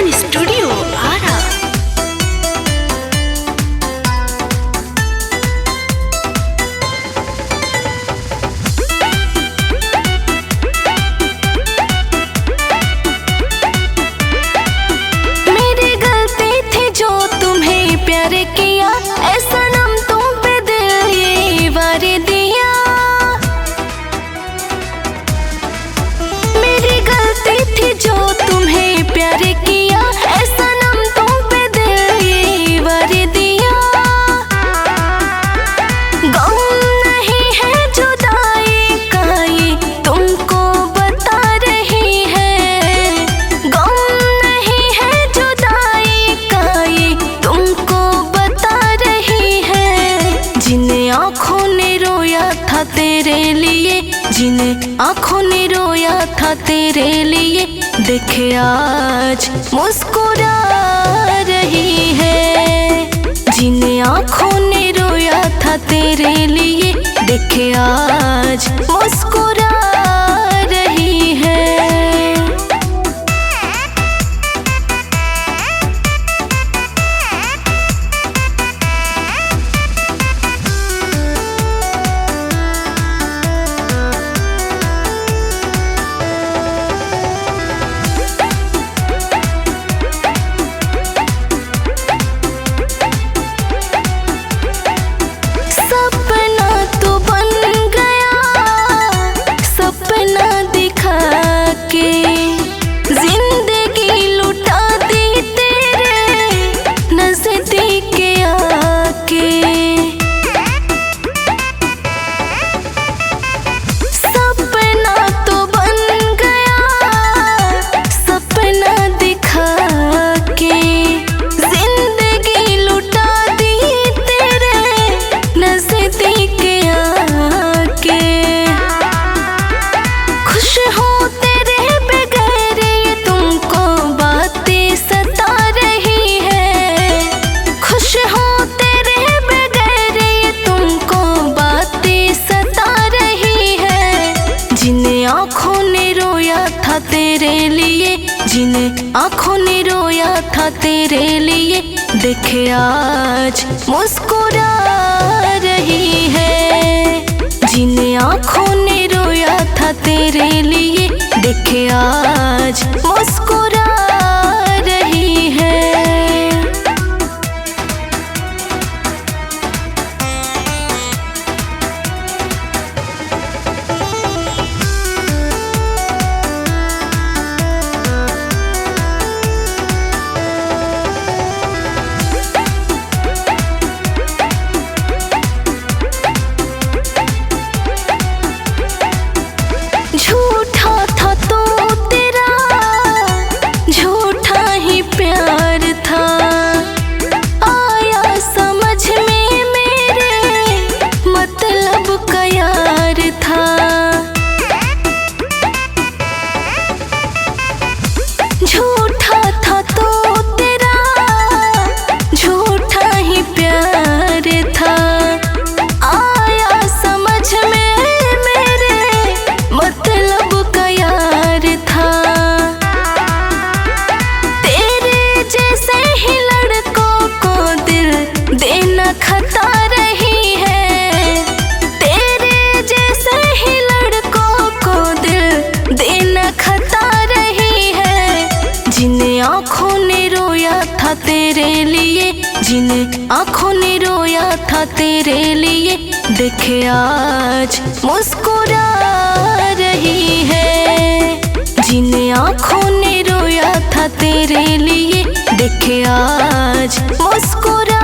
Recording studio Ara. मेरी गलती थी जो तुम्हें प्यार किया, ऐसा नम तुम पे दिल ये वार दिया। मेरी गलती थी जो तुम्हें प्यार किया, ऐसा नम तुम पे दिल ये वार दिया। गम नहीं है जुदाई का ये तुमको बता रही है। गम नहीं है जुदाई का ये तुमको बता रही है। जिन्हें आँखों ने रोया था तेरे लिए, जिन्हें आँखों ने रोया था तेरे लिए, देखे आज मुस्कुरा रही है। जिन्हें आँखों ने रोया था तेरे लिए, देखे आज मुस्कुरा रही है। सपना तो बन गया, सपना दिखा के जिंदगी लुटा दी तेरे नजदीक आके। सपना तो बन गया, सपना दिखा के जिंदगी लुटा दी तेरे नजदीक आके। खुश हो तेरे बगैर ये तुमको बातें सता रही है। खुश हो तेरे बगैर ये तुमको बातें सता रही है। जिन्हें आँखों ने रोया था तेरे लिए, जिन्हें आँखों ने रोया था तेरे लिए, देखे आज मुस्कुरा रही है। जिन्हें आँखों ने रोया था तेरे लिए, देखे आज मुस्कुरा रही है। झूठा था तो तेरा, झूठा ही प्यार था। आया समझ में मेरे मतलब का यार था। झूठा था तो तेरा, झूठा ही प्यार था। आया समझ में मेरे मतलब का यार था। तेरे जैसे ही लड़कों को दिल देना खता रही है। तेरे जैसे ही लड़कों को दिल देना खता रही है। जिन्हें आँखों ने रोया था तेरे लिए, जिन्हें आँखों ने रोया था तेरे लिए, देखे आज मुस्कुरा रही है। जिन्हें आँखों ने रोया था तेरे लिए, देखे आज मुस्कुरा